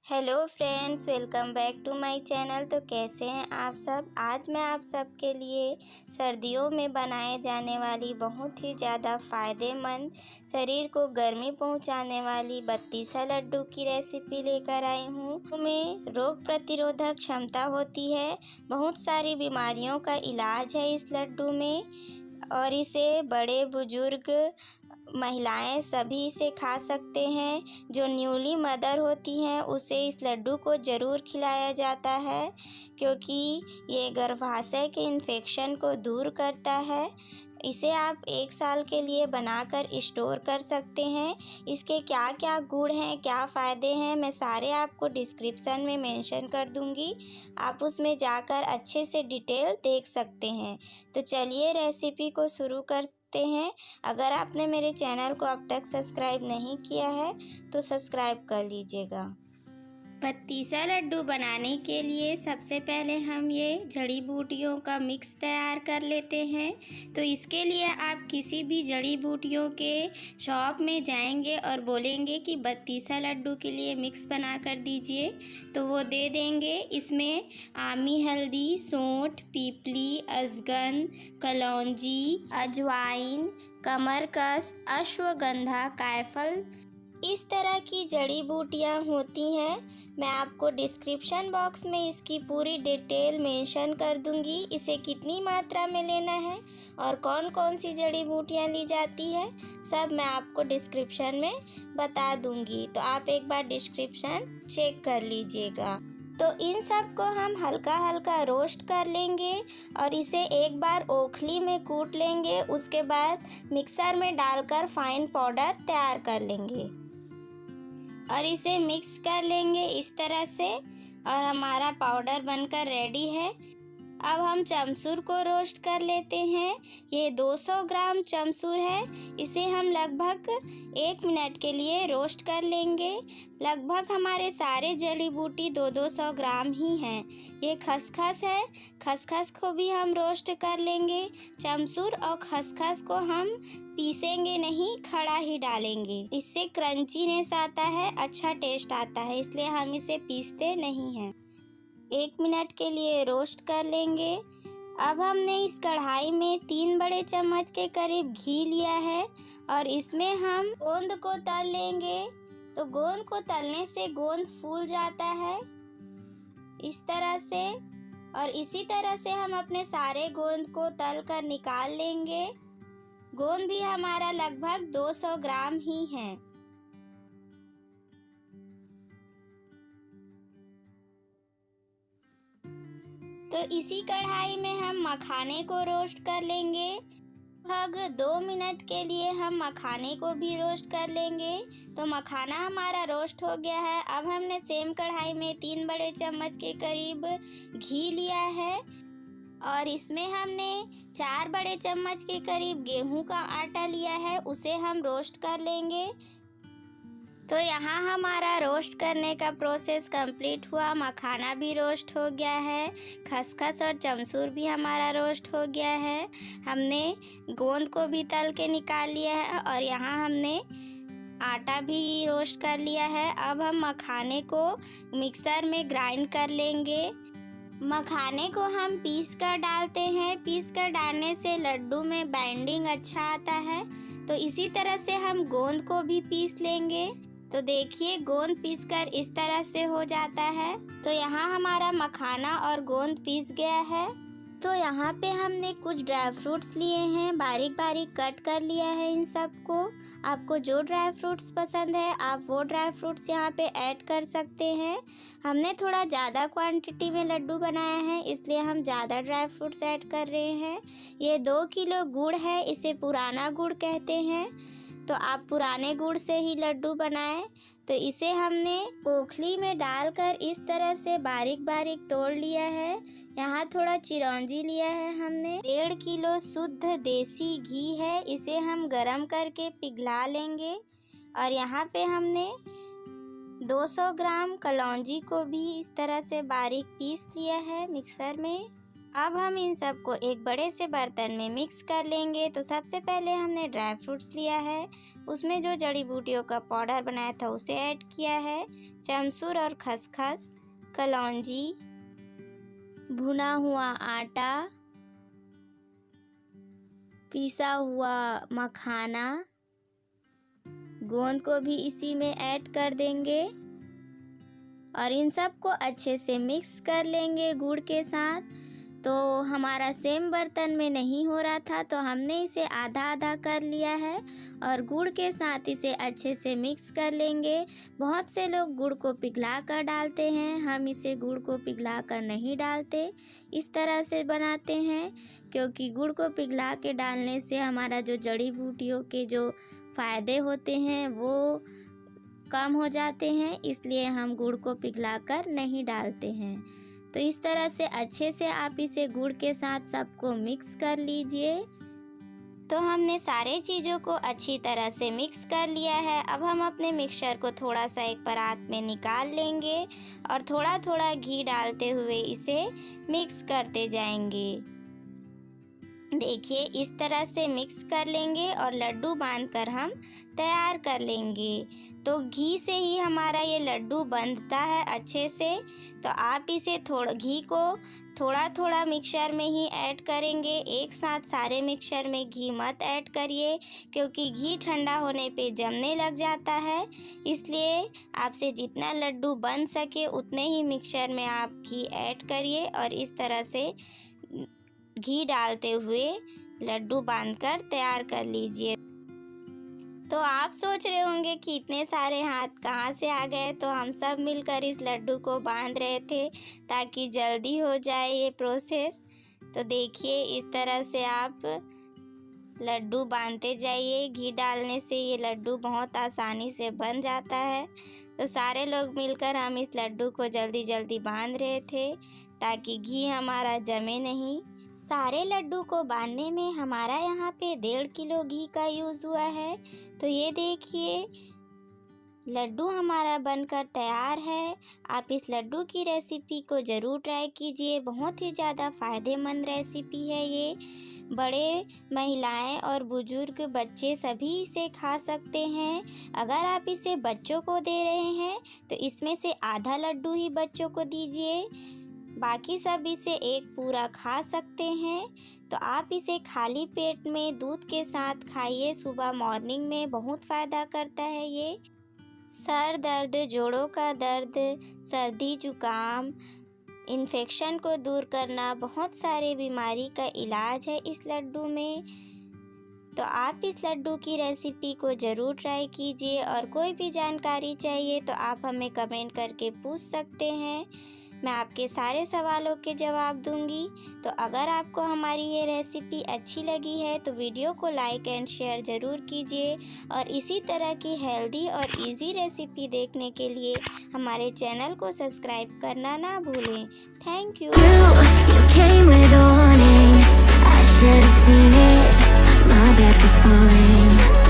Hello friends, welcome back to my channel. तो कैसे हैं आप सब। आज मैं आप सब के लिए सर्दियों में बनाए जाने वाली बहुत ही ज़्यादा फ़ायदेमंद, शरीर को गर्मी पहुंचाने वाली बत्तीसा लड्डू की रेसिपी लेकर आई हूँ। में रोग प्रतिरोधक क्षमता होती है, बहुत सारी बीमारियों का इलाज है इस लड्डू में, और इसे बड़े बुजुर्ग, महिलाएं सभी इसे खा सकते हैं। जो न्यूली मदर होती हैं उसे इस लड्डू को ज़रूर खिलाया जाता है, क्योंकि ये गर्भाशय के इन्फेक्शन को दूर करता है। इसे आप 1 साल के लिए बनाकर स्टोर कर सकते हैं। इसके क्या क्या गुण हैं, क्या फ़ायदे हैं, मैं सारे आपको डिस्क्रिप्शन में मेंशन कर दूंगी। आप उसमें जाकर अच्छे से डिटेल देख सकते हैं। तो चलिए रेसिपी को शुरू करते हैं। अगर आपने मेरे चैनल को अब तक सब्सक्राइब नहीं किया है तो सब्सक्राइब कर लीजिएगा। बत्तीसा लड्डू बनाने के लिए सबसे पहले हम ये जड़ी बूटियों का मिक्स तैयार कर लेते हैं। तो इसके लिए आप किसी भी जड़ी बूटियों के शॉप में जाएंगे और बोलेंगे कि बत्तीसा लड्डू के लिए मिक्स बना कर दीजिए, तो वो दे देंगे। इसमें आमी हल्दी, सौंठ, पीपली, अजगन, कलौंजी, अजवाइन, कमरकस, अश्वगंधा, कायफल, इस तरह की जड़ी बूटियाँ होती हैं। मैं आपको डिस्क्रिप्शन बॉक्स में इसकी पूरी डिटेल मेंशन कर दूंगी। इसे कितनी मात्रा में लेना है और कौन कौन सी जड़ी बूटियाँ ली जाती है, सब मैं आपको डिस्क्रिप्शन में बता दूंगी। तो आप एक बार डिस्क्रिप्शन चेक कर लीजिएगा। तो इन सब को हम हल्का हल्का रोस्ट कर लेंगे और इसे एक बार ओखली में कूट लेंगे। उसके बाद मिक्सर में डालकर फाइन पाउडर तैयार कर लेंगे और इसे मिक्स कर लेंगे इस तरह से, और हमारा पाउडर बनकर रेडी है। अब हम चमसूर को रोस्ट कर लेते हैं। ये 200 ग्राम चमसूर है। इसे हम लगभग 1 मिनट के लिए रोस्ट कर लेंगे। लगभग हमारे सारे जड़ी बूटी 200 ग्राम ही हैं। ये खसखस है, खसखस को भी हम रोस्ट कर लेंगे। चमसूर और खसखस को हम पीसेंगे नहीं, खड़ा ही डालेंगे। इससे क्रंचीनेस आता है, अच्छा टेस्ट आता है, इसलिए हम इसे पीसते नहीं हैं। 1 मिनट के लिए रोस्ट कर लेंगे। अब हमने इस कढ़ाई में 3 बड़े चम्मच के करीब घी लिया है और इसमें हम गोंद को तल लेंगे। तो गोंद को तलने से गोंद फूल जाता है इस तरह से, और इसी तरह से हम अपने सारे गोंद को तल कर निकाल लेंगे। गोंद भी हमारा लगभग 200 ग्राम ही है। तो इसी कढ़ाई में हम मखाने को रोस्ट कर लेंगे। लगभग 2 मिनट के लिए हम मखाने को भी रोस्ट कर लेंगे। तो मखाना हमारा रोस्ट हो गया है। अब हमने सेम कढ़ाई में 3 बड़े चम्मच के करीब घी लिया है और इसमें हमने 4 बड़े चम्मच के करीब गेहूं का आटा लिया है, उसे हम रोस्ट कर लेंगे। तो यहाँ हमारा रोस्ट करने का प्रोसेस कंप्लीट हुआ। मखाना भी रोस्ट हो गया है, खसखस और चमसूर भी हमारा रोस्ट हो गया है। हमने गोंद को भी तल के निकाल लिया है और यहाँ हमने आटा भी रोस्ट कर लिया है। अब हम मखाने को मिक्सर में ग्राइंड कर लेंगे। मखाने को हम पीस कर डालते हैं। पीस कर डालने से लड्डू में बाइंडिंग अच्छा आता है। तो इसी तरह से हम गोंद को भी पीस लेंगे। तो देखिए गोंद पीसकर इस तरह से हो जाता है। तो यहाँ हमारा मखाना और गोंद पीस गया है। तो यहाँ पे हमने कुछ ड्राई फ्रूट्स लिए हैं, बारीक बारीक कट कर लिया है इन सबको। आपको जो ड्राई फ्रूट्स पसंद है आप वो ड्राई फ्रूट्स यहाँ पे ऐड कर सकते हैं। हमने थोड़ा ज़्यादा क्वांटिटी में लड्डू बनाया है, इसलिए हम ज़्यादा ड्राई फ्रूट्स ऐड कर रहे हैं। ये 2 किलो गुड़ है, इसे पुराना गुड़ कहते हैं। तो आप पुराने गुड़ से ही लड्डू बनाएं। तो इसे हमने ओखली में डालकर इस तरह से बारीक बारीक तोड़ लिया है। यहाँ थोड़ा चिरौंजी लिया है हमने। 1.5 किलो शुद्ध देसी घी है, इसे हम गरम करके पिघला लेंगे। और यहाँ पे हमने 200 ग्राम कलौंजी को भी इस तरह से बारीक पीस लिया है मिक्सर में। अब हम इन सबको एक बड़े से बर्तन में मिक्स कर लेंगे। तो सबसे पहले हमने ड्राई फ्रूट्स लिया है, उसमें जो जड़ी बूटियों का पाउडर बनाया था उसे ऐड किया है, चमसूर और खसखस, कलौंजी, भुना हुआ आटा, पीसा हुआ मखाना, गोंद को भी इसी में ऐड कर देंगे और इन सबको अच्छे से मिक्स कर लेंगे गुड़ के साथ। तो हमारा सेम बर्तन में नहीं हो रहा था तो हमने इसे आधा आधा कर लिया है और गुड़ के साथ इसे अच्छे से मिक्स कर लेंगे। बहुत से लोग गुड़ को पिघला कर डालते हैं, हम इसे गुड़ को पिघला कर नहीं डालते, इस तरह से बनाते हैं क्योंकि गुड़ को पिघला के डालने से हमारा जो जड़ी बूटियों के जो फ़ायदे होते हैं वो कम हो जाते हैं, इसलिए हम गुड़ को पिघला कर नहीं डालते हैं। तो इस तरह से अच्छे से आप इसे गुड़ के साथ सबको मिक्स कर लीजिए। तो हमने सारे चीज़ों को अच्छी तरह से मिक्स कर लिया है। अब हम अपने मिक्सचर को थोड़ा सा एक परात में निकाल लेंगे और थोड़ा थोड़ा घी डालते हुए इसे मिक्स करते जाएंगे। देखिए इस तरह से मिक्स कर लेंगे और लड्डू बांधकर हम तैयार कर लेंगे। तो घी से ही हमारा ये लड्डू बंधता है अच्छे से। तो आप इसे घी को थोड़ा थोड़ा मिक्सचर में ही ऐड करेंगे, एक साथ सारे मिक्सचर में घी मत ऐड करिए क्योंकि घी ठंडा होने पे जमने लग जाता है। इसलिए आपसे जितना लड्डू बन सके उतने ही मिक्सचर में आप घी ऐड करिए और इस तरह से घी डालते हुए लड्डू बांधकर तैयार कर लीजिए। तो आप सोच रहे होंगे कि इतने सारे हाथ कहाँ से आ गए। तो हम सब मिलकर इस लड्डू को बांध रहे थे ताकि जल्दी हो जाए ये प्रोसेस। तो देखिए इस तरह से आप लड्डू बांधते जाइए। घी डालने से ये लड्डू बहुत आसानी से बन जाता है। तो सारे लोग मिलकर हम इस लड्डू को जल्दी जल्दी बांध रहे थे ताकि घी हमारा जमे नहीं। सारे लड्डू को बांधने में हमारा यहाँ पे 1.5 किलो घी का यूज़ हुआ है। तो ये देखिए लड्डू हमारा बनकर तैयार है। आप इस लड्डू की रेसिपी को ज़रूर ट्राई कीजिए, बहुत ही ज़्यादा फ़ायदेमंद रेसिपी है ये। बड़े, महिलाएं और बुजुर्ग, बच्चे सभी इसे खा सकते हैं। अगर आप इसे बच्चों को दे रहे हैं तो इसमें से आधा लड्डू ही बच्चों को दीजिए, बाकी सब इसे एक पूरा खा सकते हैं। तो आप इसे खाली पेट में दूध के साथ खाइए, सुबह मॉर्निंग में बहुत फ़ायदा करता है ये। सर दर्द, जोड़ों का दर्द, सर्दी जुकाम, इन्फेक्शन को दूर करना, बहुत सारे बीमारी का इलाज है इस लड्डू में। तो आप इस लड्डू की रेसिपी को ज़रूर ट्राई कीजिए और कोई भी जानकारी चाहिए तो आप हमें कमेंट करके पूछ सकते हैं, मैं आपके सारे सवालों के जवाब दूंगी। तो अगर आपको हमारी ये रेसिपी अच्छी लगी है तो वीडियो को लाइक एंड शेयर ज़रूर कीजिए और इसी तरह की हेल्दी और इजी रेसिपी देखने के लिए हमारे चैनल को सब्सक्राइब करना ना भूलें। Thank you. You came with a warning. I should have seen it. My bad for falling.